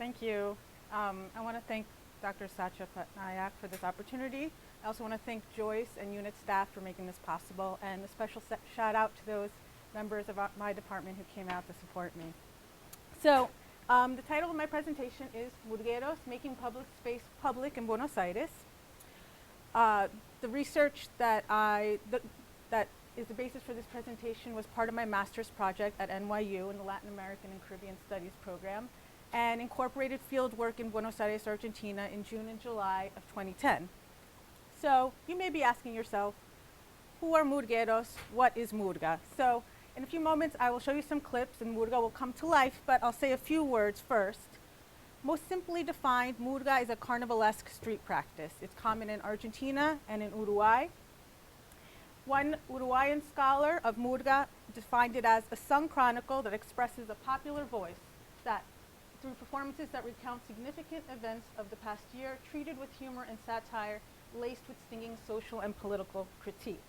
Thank you. I want to thank Dr. Satya Patnaik for this opportunity. I also want to thank Joyce and unit staff for making this possible, and a special shout out to those members of my department who came out to support me. So, the title of my presentation is Murgueros, Making Public Space Public in Buenos Aires. The research that is the basis for this presentation was part of my master's project at NYU in the Latin American and Caribbean Studies program, and incorporated field work in Buenos Aires, Argentina in June and July of 2010. So you may be asking yourself, who are Murgueros? What is Murga? So in a few moments I will show you some clips and Murga will come to life, but I'll say a few words first. Most simply defined, Murga is a carnivalesque street practice. It's common in Argentina and in Uruguay. One Uruguayan scholar of Murga defined it as a sung chronicle that expresses a popular voice that, through performances that recount significant events of the past year, treated with humor and satire, laced with stinging social and political critique.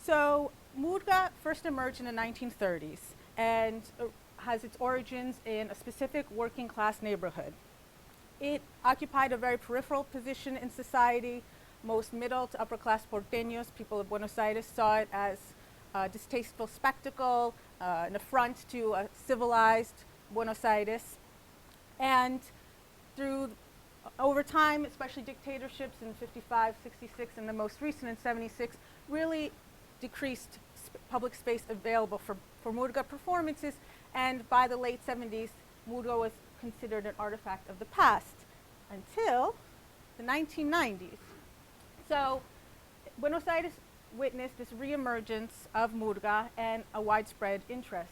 So Murga first emerged in the 1930s and has its origins in a specific working class neighborhood. It occupied a very peripheral position in society. Most middle to upper class porteños, people of Buenos Aires, saw it as a distasteful spectacle, an affront to a civilized Buenos Aires. And over time, especially dictatorships in 55, 66, and the most recent in 76, really decreased public space available for Murga performances. And by the late 70s, Murga was considered an artifact of the past until the 1990s. So Buenos Aires witnessed this reemergence of Murga and a widespread interest.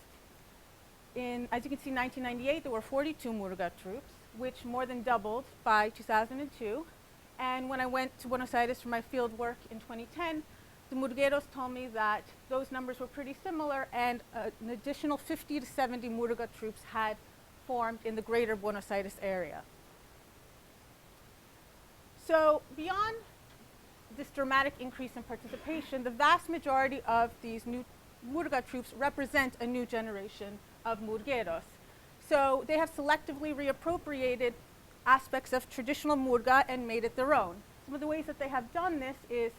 As you can see, in 1998, there were 42 Murga troupes, which more than doubled by 2002. And when I went to Buenos Aires for my field work in 2010, the Murgueros told me that those numbers were pretty similar, and an additional 50 to 70 Murga troupes had formed in the greater Buenos Aires area. So beyond this dramatic increase in participation, the vast majority of these new Murga troupes represent a new generation of Murgueros. So they have selectively reappropriated aspects of traditional Murga and made it their own. Some of the ways that they have done this is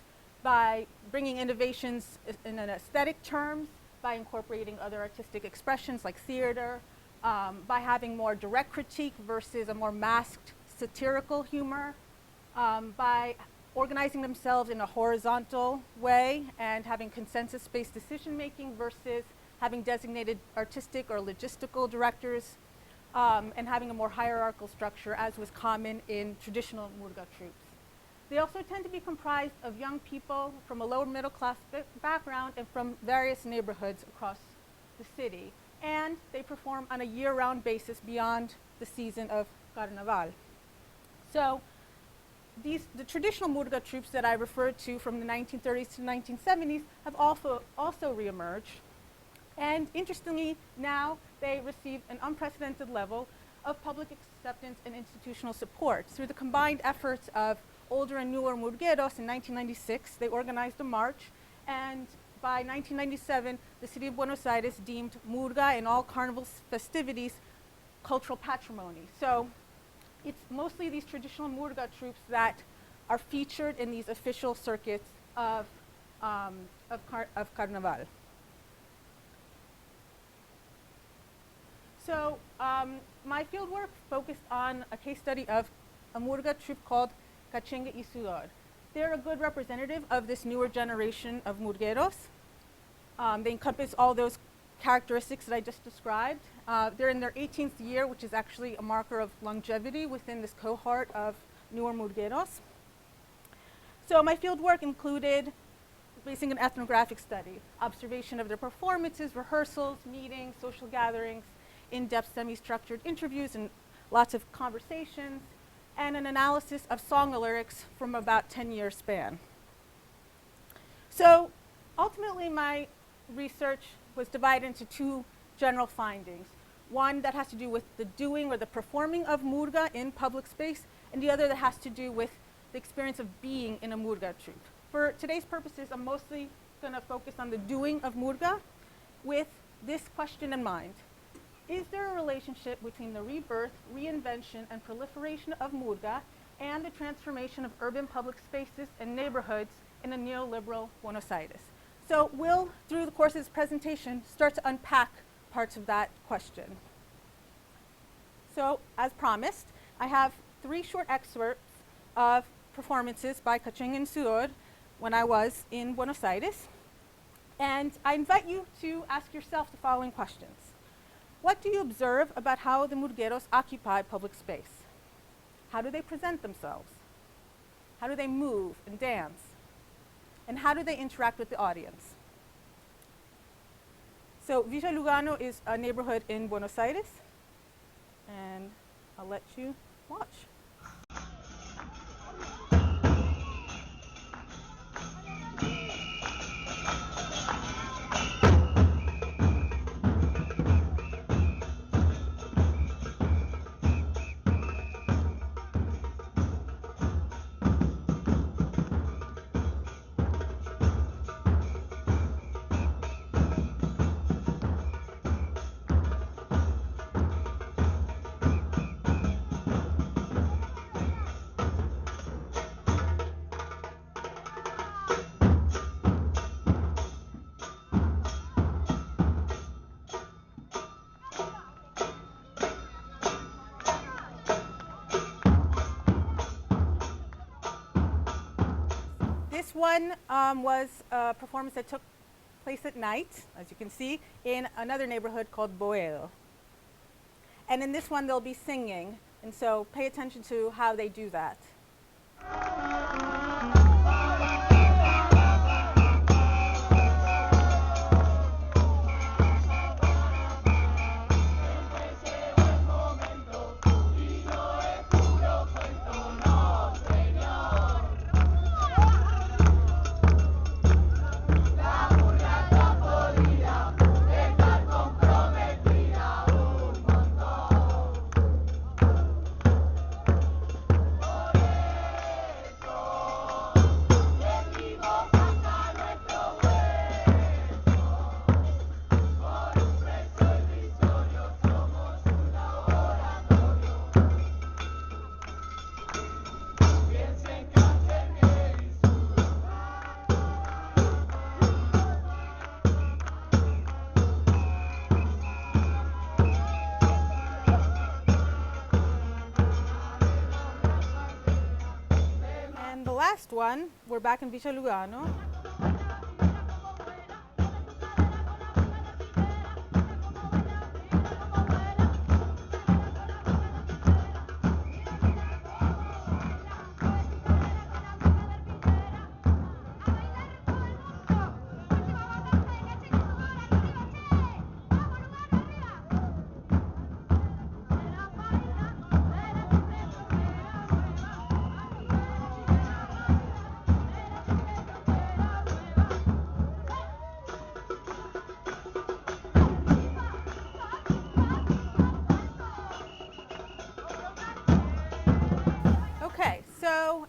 by bringing innovations in an aesthetic terms, by incorporating other artistic expressions like theater, by having more direct critique versus a more masked satirical humor, by organizing themselves in a horizontal way and having consensus-based decision-making versus having designated artistic or logistical directors, and having a more hierarchical structure, as was common in traditional Murga troupes. They also tend to be comprised of young people from a lower middle class background and from various neighborhoods across the city. And they perform on a year-round basis beyond the season of Carnaval. So the traditional Murga troupes that I referred to from the 1930s to 1970s have also reemerged. And interestingly, now they receive an unprecedented level of public acceptance and institutional support. Through the combined efforts of older and newer Murgueros, in 1996, they organized a march, and by 1997, the city of Buenos Aires deemed Murga and all carnival festivities cultural patrimony. So it's mostly these traditional Murga troupes that are featured in these official circuits of Carnaval. So my fieldwork focused on a case study of a Murga troupe called Cachengue y Sudor. They're a good representative of this newer generation of Murgueros. They encompass all those characteristics that I just described. They're in their 18th year, which is actually a marker of longevity within this cohort of newer Murgueros. So my fieldwork included basing an ethnographic study, observation of their performances, rehearsals, meetings, social gatherings, in-depth semi-structured interviews, and lots of conversations, and an analysis of song lyrics from about 10-year span. So ultimately, my research was divided into two general findings. One that has to do with the doing or the performing of Murga in public space, and the other that has to do with the experience of being in a Murga troupe. For today's purposes, I'm mostly going to focus on the doing of Murga with this question in mind. is there a relationship between the rebirth, reinvention, and proliferation of murga and the transformation of urban public spaces and neighborhoods in a neoliberal Buenos Aires? So we'll, through the course of this presentation, start to unpack parts of that question. So, as promised, I have 3 short excerpts of performances by Cacheng and Sudor when I was in Buenos Aires. And I invite you to ask yourself the following questions. What do you observe about how the Murgueros occupy public space? How do they present themselves? How do they move and dance? And how do they interact with the audience? So Villa Lugano is a neighborhood in Buenos Aires, and I'll let you watch. This one was a performance that took place at night, as you can see, in another neighborhood called Boedo. And in this one, they'll be singing, and so pay attention to how they do that. Last one, we're back in Villa Lugano.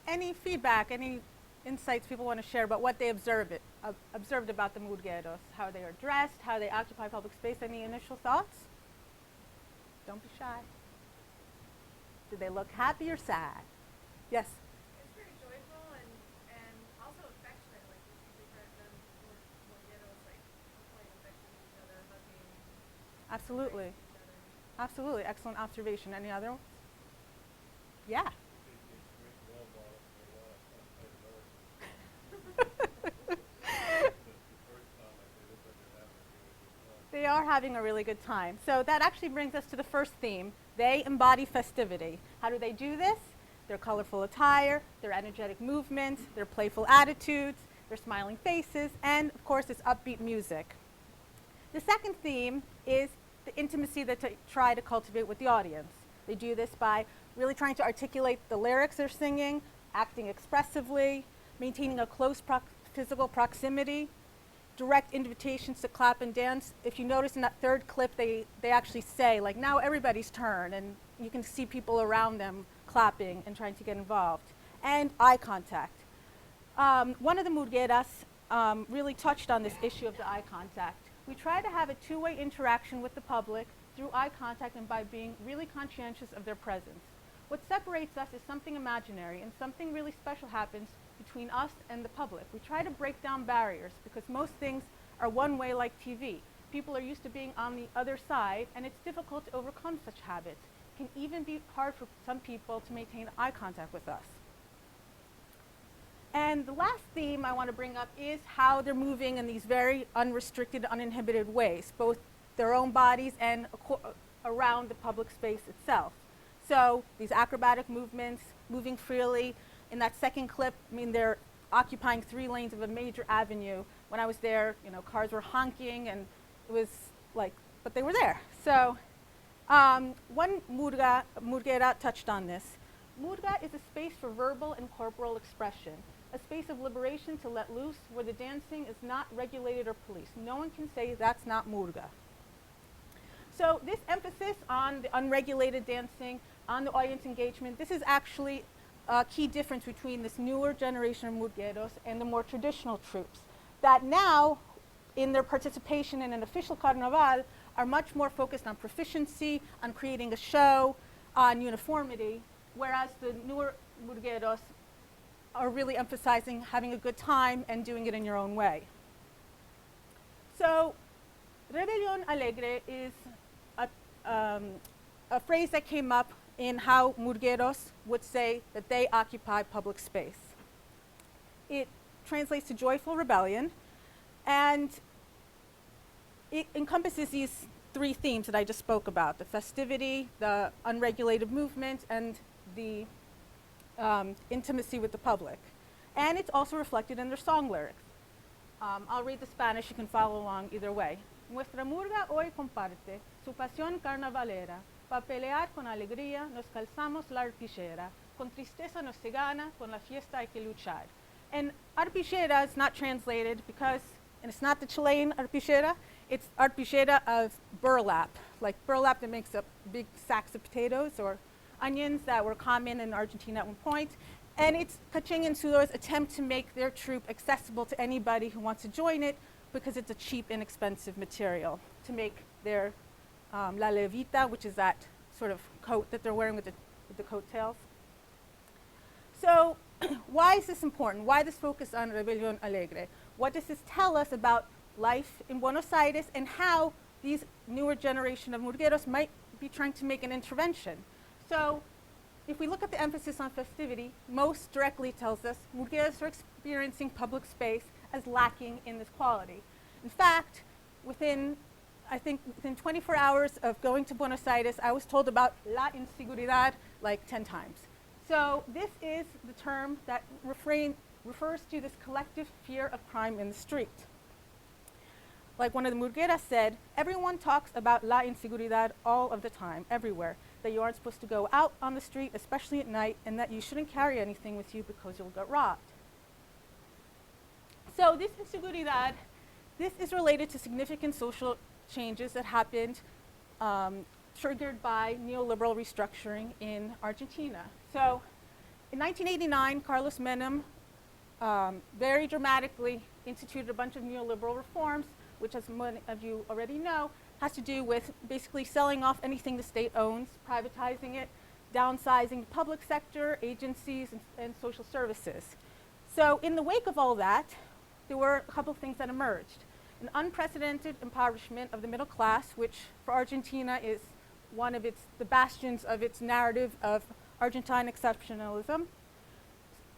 Any feedback, any insights people want to share about what they observed about the Murgueros, how they are dressed, how they occupy public space? Any initial thoughts? Don't be shy. Do they look happy or sad? Yes? It's pretty joyful and also affectionate. Like you see different Murgueros like playing affection with each other, hugging. Absolutely. Each other. Absolutely. Excellent observation. Any other ones? Yeah. They are having a really good time. So that actually brings us to the first theme. They embody festivity. How do they do this? Their colorful attire, their energetic movements, their playful attitudes, their smiling faces, and of course this upbeat music. The second theme is the intimacy that they try to cultivate with the audience. They do this by really trying to articulate the lyrics they're singing, acting expressively, maintaining a close physical proximity, direct invitations to clap and dance. If you notice in that third clip, they actually say, like, now everybody's turn, and you can see people around them clapping and trying to get involved. And eye contact. One of the Murgueras really touched on this issue of the eye contact. We try to have a two-way interaction with the public through eye contact and by being really conscientious of their presence. What separates us is something imaginary, and something really special happens between us and the public. We try to break down barriers because most things are one way, like TV. People are used to being on the other side, and it's difficult to overcome such habits. It can even be hard for some people to maintain eye contact with us. And the last theme I want to bring up is how they're moving in these very unrestricted, uninhibited ways, both their own bodies and around the public space itself. So these acrobatic movements, moving freely. In that second clip, I mean, they're occupying 3 lanes of a major avenue. When I was there, you know, cars were honking, and it was like, but they were there. So one Murguera touched on this. Murga is a space for verbal and corporal expression, a space of liberation to let loose where the dancing is not regulated or policed. No one can say that's not Murga. So this emphasis on the unregulated dancing, on the audience engagement, this is actually a key difference between this newer generation of Murgueros and the more traditional troupes, that now, in their participation in an official carnaval, are much more focused on proficiency, on creating a show, on uniformity, whereas the newer Murgueros are really emphasizing having a good time and doing it in your own way. So, Rebelión Alegre is a phrase that came up in how Murgueros would say that they occupy public space. It translates to joyful rebellion, and it encompasses these 3 themes that I just spoke about: the festivity, the unregulated movement, and the intimacy with the public. And it's also reflected in their song lyrics. I'll read the Spanish, you can follow along either way. Nuestra murga hoy comparte su pasión carnavalera. Pa pelear con alegría nos calzamos la arpillera. Con tristeza nos se gana, con la fiesta hay que luchar. And arpillera is not translated because, and it's not the Chilean arpillera, it's arpillera of burlap, like burlap that makes up big sacks of potatoes or onions that were common in Argentina at one point. And it's Caching and Sulo's attempt to make their troupe accessible to anybody who wants to join it, because it's a cheap, inexpensive material to make their la levita, which is that sort of coat that they're wearing with the coattails. So why is this important? Why this focus on Rebelión Alegre? What does this tell us about life in Buenos Aires and how these newer generation of Murgueros might be trying to make an intervention? So if we look at the emphasis on festivity, most directly tells us Murgueros are experiencing public space as lacking in this quality. In fact, within 24 hours of going to Buenos Aires, I was told about la inseguridad like 10 times. So this is the term that refers to this collective fear of crime in the street. Like one of the Murgueras said, everyone talks about la inseguridad all of the time, everywhere, that you aren't supposed to go out on the street, especially at night, and that you shouldn't carry anything with you because you'll get robbed. So this inseguridad, this is related to significant social changes that happened triggered by neoliberal restructuring in Argentina. So in 1989, Carlos Menem very dramatically instituted a bunch of neoliberal reforms, which, as many of you already know, has to do with basically selling off anything the state owns, privatizing it, downsizing the public sector, agencies, and social services. So in the wake of all that, there were a couple of things that emerged. An unprecedented impoverishment of the middle class, which for Argentina is one of the bastions of its narrative of Argentine exceptionalism,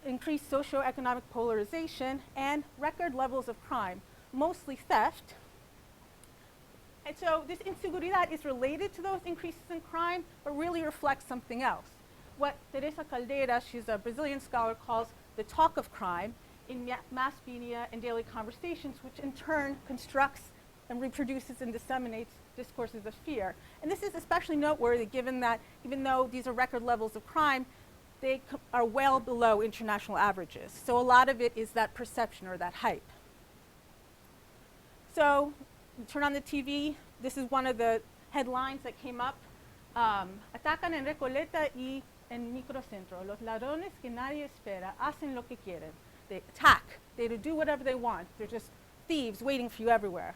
increased socioeconomic polarization, and record levels of crime, mostly theft. And so this inseguridad is related to those increases in crime, but really reflects something else. What Teresa Caldeira, she's a Brazilian scholar, calls the talk of crime in mass media and daily conversations, which in turn constructs and reproduces and disseminates discourses of fear. And this is especially noteworthy given that even though these are record levels of crime, they are well below international averages. So a lot of it is that perception or that hype. So you turn on the TV, this is one of the headlines that came up. Atacan en Recoleta y en Microcentro. Los ladrones que nadie espera hacen lo que quieren. They attack. They do whatever they want. They're just thieves waiting for you everywhere.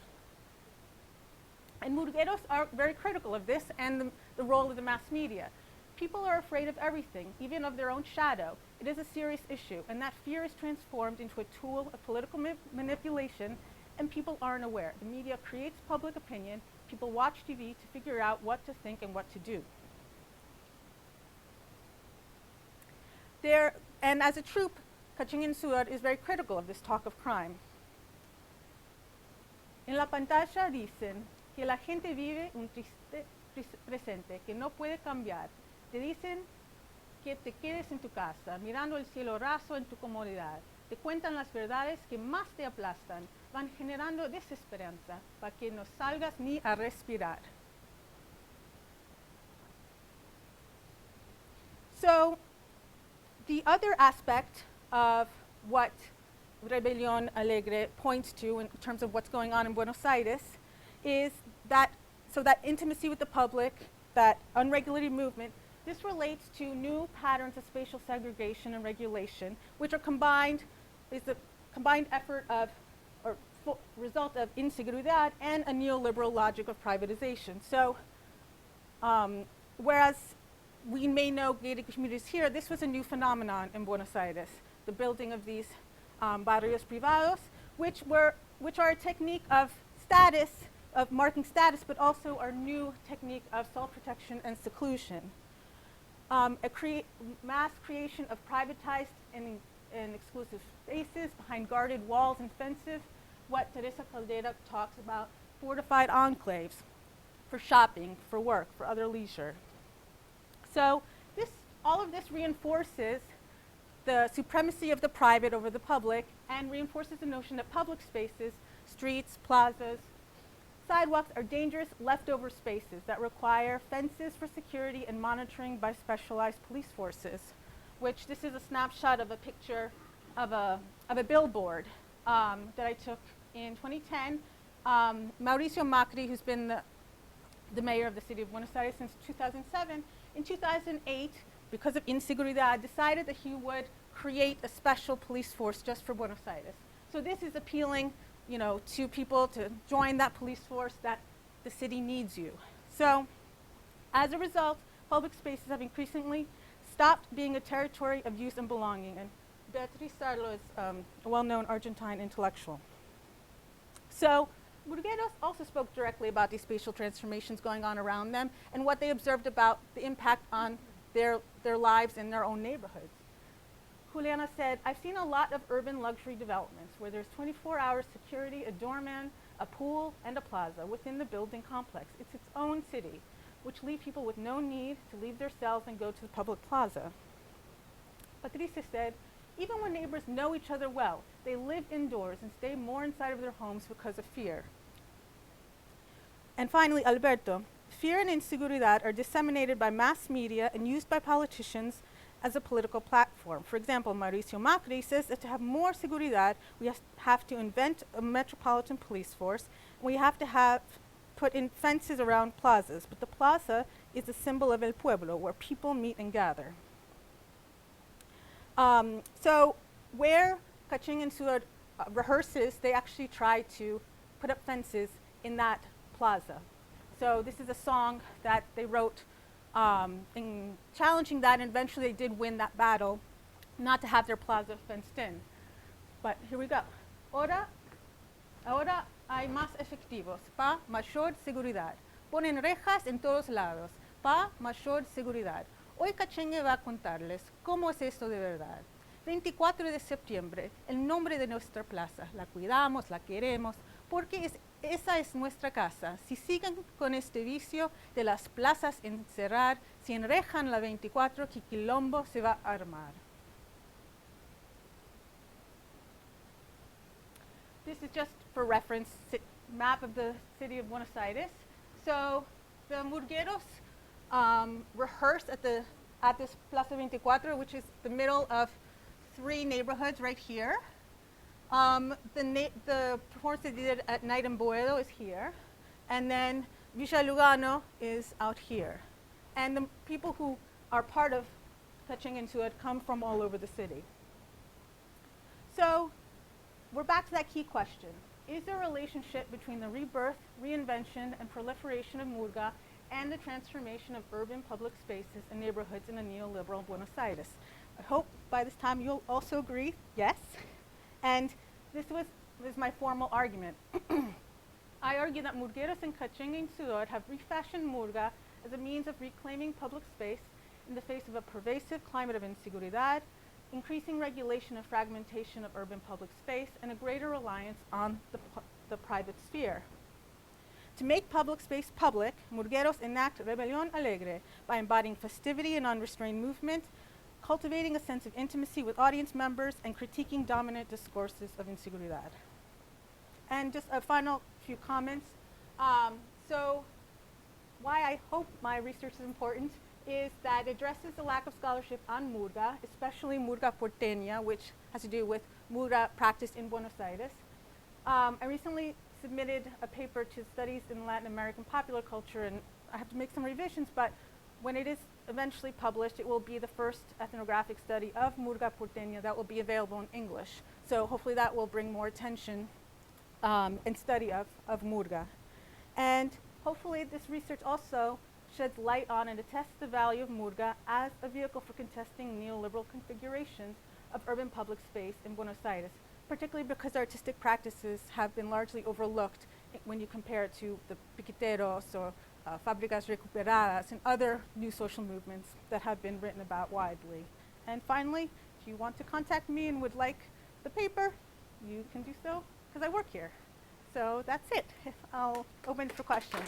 And Murgueros are very critical of this and the role of the mass media. People are afraid of everything, even of their own shadow. It is a serious issue, and that fear is transformed into a tool of political manipulation, and people aren't aware. The media creates public opinion. People watch TV to figure out what to think and what to do. And as a troop, Kachingin Suar is very critical of this talk of crime. En la pantalla dicen que la gente vive un triste presente que no puede cambiar. Te dicen que te quedes en tu casa, mirando el cielo raso en tu comodidad. Te cuentan las verdades que más te aplastan. Van generando desesperanza para que no salgas ni a respirar. So, the other aspect of what Rebelión Alegre points to in terms of what's going on in Buenos Aires is that, so that intimacy with the public, that unregulated movement, this relates to new patterns of spatial segregation and regulation, which are combined, is the combined effort of, or result of inseguridad and a neoliberal logic of privatization. So, whereas we may know gated communities here, this was a new phenomenon in Buenos Aires, the building of these barrios privados, which are a technique of status, of marking status, but also our new technique of self-protection and seclusion. Mass creation of privatized and exclusive spaces behind guarded walls and fences, what Teresa Caldera talks about, fortified enclaves for shopping, for work, for other leisure. So all of this reinforces the supremacy of the private over the public and reinforces the notion that public spaces, streets, plazas, sidewalks are dangerous leftover spaces that require fences for security and monitoring by specialized police forces, which this is a snapshot of a picture of a billboard that I took in 2010. Mauricio Macri, who's been the mayor of the city of Buenos Aires since 2007, in 2008, because of inseguridad, decided that he would create a special police force just for Buenos Aires. So this is appealing, to people to join that police force, that the city needs you. So, as a result, public spaces have increasingly stopped being a territory of use and belonging. And Beatriz Sarlo is a well-known Argentine intellectual. So, Murgueros also spoke directly about these spatial transformations going on around them and what they observed about the impact on their lives in their own neighborhoods. Juliana said, I've seen a lot of urban luxury developments where there's 24-hour security, a doorman, a pool, and a plaza within the building complex. It's its own city, which leave people with no need to leave their cells and go to the public plaza. Patricia said, even when neighbors know each other well, they live indoors and stay more inside of their homes because of fear. And finally, Alberto, fear and inseguridad are disseminated by mass media and used by politicians as a political platform. For example, Mauricio Macri says that to have more seguridad, we have to invent a metropolitan police force. We have to put in fences around plazas. But the plaza is a symbol of El Pueblo, where people meet and gather. So where Kachingin Suar rehearses, they actually try to put up fences in that plaza. So this is a song that they wrote in challenging that, and eventually they did win that battle, not to have their plaza fenced in. But here we go. Ahora hay más efectivos, pa mayor seguridad. Ponen rejas en todos lados, pa mayor seguridad. Hoy Cachengue va a contarles cómo es esto de verdad. 24 de septiembre, el nombre de nuestra plaza. La cuidamos, la queremos, porque esa es nuestra casa. Si siguen con este vicio de las plazas encerrar, si enrejan la 24, que quilombo se va a armar. This is just for reference, map of the city of Buenos Aires. So the Murgueros rehearsed at this Plaza 24, which is the middle of 3 neighborhoods right here. The performance they did at night in Boedo is here, and then Villa Lugano is out here. And the people who are part of Kachingin Suar come from all over the city. So we're back to that key question. is there a relationship between the rebirth, reinvention, and proliferation of murga and the transformation of urban public spaces and neighborhoods in a neoliberal Buenos Aires? I hope by this time you'll also agree, yes. And this was my formal argument. I argue that Murgueros and Cachenga and Sudor have refashioned murga as a means of reclaiming public space in the face of a pervasive climate of inseguridad, increasing regulation and fragmentation of urban public space, and a greater reliance on the private sphere. To make public space public, Murgueros enact rebelión alegre by embodying festivity and unrestrained movement, cultivating a sense of intimacy with audience members, and critiquing dominant discourses of inseguridad. And just a final few comments. So why I hope my research is important is that it addresses the lack of scholarship on murga, especially murga porteña, which has to do with murga practiced in Buenos Aires. I recently submitted a paper to studies in Latin American popular culture, and I have to make some revisions, but when it is eventually published, it will be the first ethnographic study of murga porteña that will be available in English. So hopefully that will bring more attention and study of murga. And hopefully this research also sheds light on and attests the value of murga as a vehicle for contesting neoliberal configurations of urban public space in Buenos Aires, particularly because artistic practices have been largely overlooked when you compare it to the piqueteros or fábricas recuperadas and other new social movements that have been written about widely. And finally, if you want to contact me and would like the paper, you can do so because I work here. So that's it. I'll open for questions.